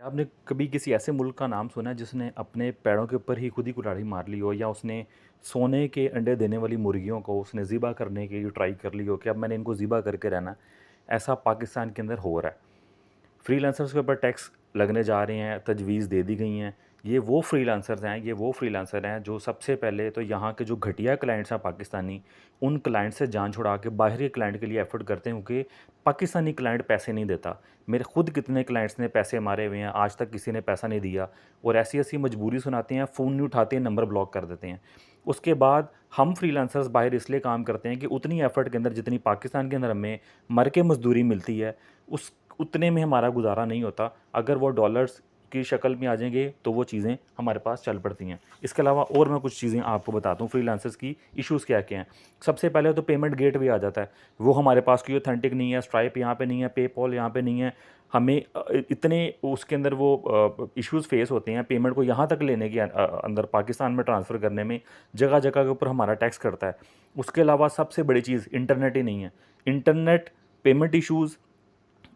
क्या आपने कभी किसी ऐसे मुल्क का नाम सुना है जिसने अपने पैरों के ऊपर ही खुद ही कुल्हाड़ी मार ली हो, या उसने सोने के अंडे देने वाली मुर्गियों को उसने ज़िबा करने की ट्राई कर ली हो कि अब मैंने इनको ज़िबा करके रहना है? ऐसा पाकिस्तान के अंदर हो रहा है। फ्रीलांसर्स के ऊपर टैक्स लगने जा रहे हैं, तजवीज़ दे दी गई हैं। ये वो फ्रीलांसर हैं जो सबसे पहले तो यहाँ के जो घटिया क्लाइंट्स हैं पाकिस्तानी, उन क्लाइंट से जान छुड़ा के बाहरी क्लाइंट के लिए एफ़र्ट करते हैं, क्योंकि पाकिस्तानी क्लाइंट पैसे नहीं देता। मेरे खुद कितने क्लाइंट्स ने पैसे मारे हुए हैं, आज तक किसी ने पैसा नहीं दिया, और ऐसी-ऐसी मजबूरी सुनाते हैं, फ़ोन नहीं उठाते हैं, नंबर ब्लॉक कर देते हैं। उसके बाद हम फ्रीलांसर्स बाहर इसलिए काम करते हैं कि उतनी एफ़र्ट के अंदर जितनी पाकिस्तान के अंदर हमें मर के मज़दूरी मिलती है, उस उतने में हमारा गुज़ारा नहीं होता। अगर वो डॉलर्स की शक्ल में आ जाएँगे तो वो चीज़ें हमारे पास चल पड़ती हैं। इसके अलावा और मैं कुछ चीज़ें आपको बताता हूँ फ्रीलांसर्स की इश्यूज़ क्या-क्या हैं। सबसे पहले तो पेमेंट गेटवे आ जाता है। वो हमारे पास कोई ऑथेंटिक नहीं है, स्ट्राइप यहाँ पे नहीं है, पेपॉल यहाँ पे नहीं है। हमें इतने उसके अंदर वो इश्यूज़ फेस होते हैं पेमेंट को यहाँ तक लेने के अंदर पाकिस्तान में ट्रांसफ़र करने में, जगह-जगह के ऊपर हमारा टैक्स कटता है। उसके अलावा सबसे बड़ी चीज़ इंटरनेट ही नहीं है। इंटरनेट, पेमेंट इश्यूज़,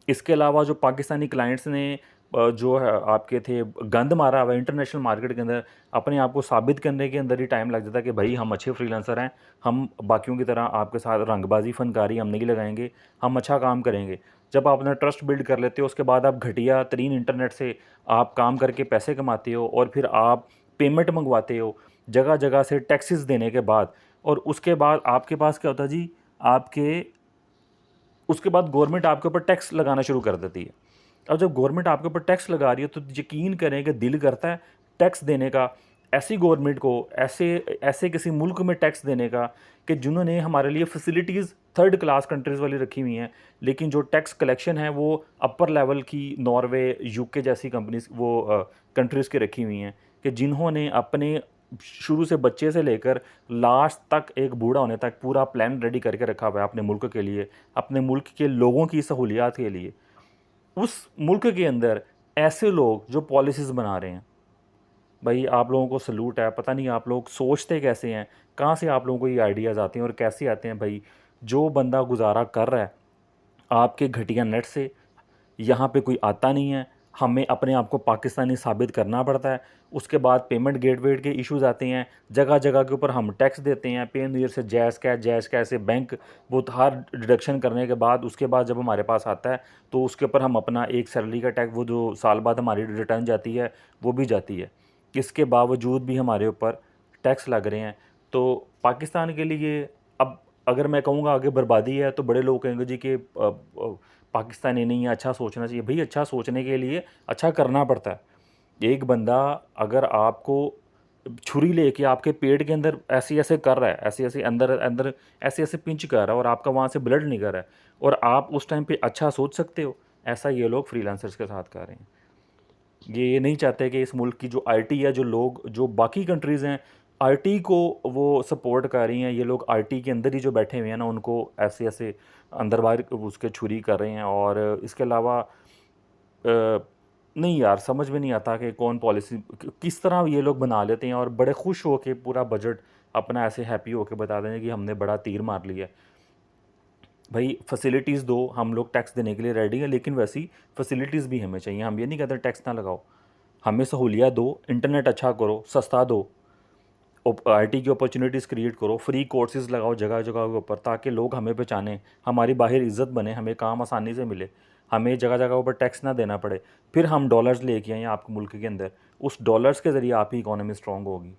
इसके अलावा जो पाकिस्तानी क्लाइंट्स ने जो है आपके थे गंद मारा हुआ है इंटरनेशनल मार्केट के अंदर, अपने आप को साबित करने के अंदर ही टाइम लग जाता है कि भाई हम अच्छे फ्रीलांसर हैं, हम बाकियों की तरह आपके साथ रंगबाजी फनकारी हम नहीं लगाएंगे, हम अच्छा काम करेंगे। जब आप अपना ट्रस्ट बिल्ड कर लेते हो, उसके बाद आप घटिया तरीन इंटरनेट से आप काम करके पैसे कमाते हो, और फिर आप पेमेंट मंगवाते हो जगह जगह से टैक्सेस देने के बाद, और उसके बाद आपके पास क्या होता है जी, आपके उसके बाद गवर्नमेंट आपके ऊपर टैक्स लगाना शुरू कर देती है। अब जब गवर्नमेंट आपके ऊपर टैक्स लगा रही है तो यकीन करें कि दिल करता है टैक्स देने का, ऐसी गवर्नमेंट को, ऐसे ऐसे किसी मुल्क में टैक्स देने का कि जिन्होंने हमारे लिए फैसिलिटीज़ थर्ड क्लास कंट्रीज़ वाली रखी हुई हैं, लेकिन जो टैक्स कलेक्शन है वो अपर लेवल की नॉर्वे, यूके जैसी कंपनीज़ वो कंट्रीज़ की रखी हुई हैं, कि जिन्होंने अपने शुरू से बच्चे से लेकर लास्ट तक एक बूढ़ा होने तक पूरा प्लान रेडी करके रखा हुआ है अपने मुल्क के लिए, अपने मुल्क के लोगों की सहूलियात के लिए। उस मुल्क के अंदर ऐसे लोग जो पॉलिसीज़ बना रहे हैं, भई आप लोगों को सैल्यूट है, पता नहीं आप लोग सोचते कैसे हैं? कहाँ से आप लोगों को ये आइडियाज़ आते हैं और कैसे आते हैं भई? जो बंदा गुज़ारा कर रहा है आपके घटिया नेट से, यहाँ पे कोई आता नहीं है, हमें अपने आप को पाकिस्तानी साबित करना पड़ता है। उसके बाद पेमेंट गेटवे के इश्यूज़ आते हैं, जगह-जगह के ऊपर हम टैक्स देते हैं, पे न्यू ईयर से जैज़ कैश से बैंक, वो हर डिडक्शन करने के बाद उसके बाद जब हमारे पास आता है, तो उसके ऊपर हम अपना एक सैलरी का टैक्स, वो जो साल बाद हमारी रिटर्न जाती है, वो भी जाती है। इसके बावजूद भी हमारे ऊपर टैक्स लग रहे हैं। तो पाकिस्तान के लिए अब अगर मैं कहूँगा आगे बर्बादी है, तो बड़े लोग कहेंगे जी कि पाकिस्तानी नहीं है, अच्छा सोचना चाहिए। भई अच्छा सोचने के लिए अच्छा करना पड़ता है। एक बंदा अगर आपको छुरी लेके आपके पेट के अंदर ऐसे-ऐसे कर रहा है, ऐसे-ऐसे अंदर-अंदर ऐसे-ऐसे पिंच कर रहा है और आपका वहाँ से ब्लड निकल रहा है, और आप उस टाइम पे अच्छा सोच सकते हो? ऐसा ये लोग फ्रीलांसर्स के साथ कर रहे हैं। ये नहीं चाहते कि इस मुल्क की जो आईटी है, जो लोग जो बाकी कंट्रीज़ हैं, आईटी को वो सपोर्ट कर रही हैं, ये लोग आईटी के अंदर ही जो बैठे हुए हैं ना, उनको ऐसे-ऐसे अंदर-बाहर उसके छुरी कर रहे हैं। और इसके अलावा नहीं यार, समझ में नहीं आता कि कौन पॉलिसी किस तरह ये लोग बना लेते हैं, और बड़े खुश हो के पूरा बजट अपना ऐसे हैप्पी होके बता दें कि हमने बड़ा तीर मार लिया। भाई फैसिलिटीज़ दो, हम लोग टैक्स देने के लिए रेडी हैं, लेकिन वैसी फैसिलिटीज़ भी हमें चाहिए। हम ये नहीं कहते टैक्स ना लगाओ, हमें सहूलियत दो, इंटरनेट अच्छा करो, सस्ता दो, आईटी की अपॉर्चुनिटीज़ क्रिएट करो, फ्री कोर्सेज़ लगाओ जगह-जगह के ऊपर, ताकि लोग हमें पहचानें, हमारी बाहर इज़्ज़त बने, हमें काम आसानी से मिले, हमें जगह-जगह ऊपर टैक्स ना देना पड़े। फिर हम डॉलर्स लेके आएँ आपके मुल्क के अंदर, उस डॉलर्स के ज़रिए आपकी इकॉनमी स्ट्रॉन्ग होगी।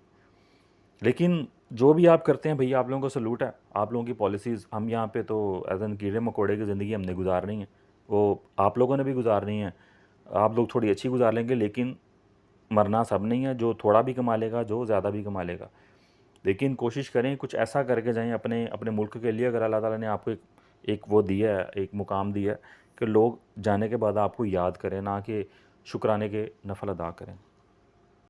लेकिन जो भी आप करते हैं भैया, आप लोगों को सैल्यूट है, आप लोगों की पॉलिसीज़, हम यहाँ पे तो एज़ एन कीड़े-मकोड़े की ज़िंदगी हमने गुज़ारनी है, वो आप लोगों ने भी गुज़ारनी है। आप लोग थोड़ी अच्छी गुज़ार लेंगे, लेकिन मरना सब नहीं है, जो थोड़ा भी कमा लेगा, जो ज़्यादा भी कमा लेगा। लेकिन कोशिश करें कुछ ऐसा करके जाएँ अपने अपने मुल्क के लिए, अगर अल्लाह ताला ने आपको एक वो दिया है, एक मुकाम दिया है, कि लोग जाने के बाद आपको याद करें, ना कि शुक्राने के नफ़ल अदा करें।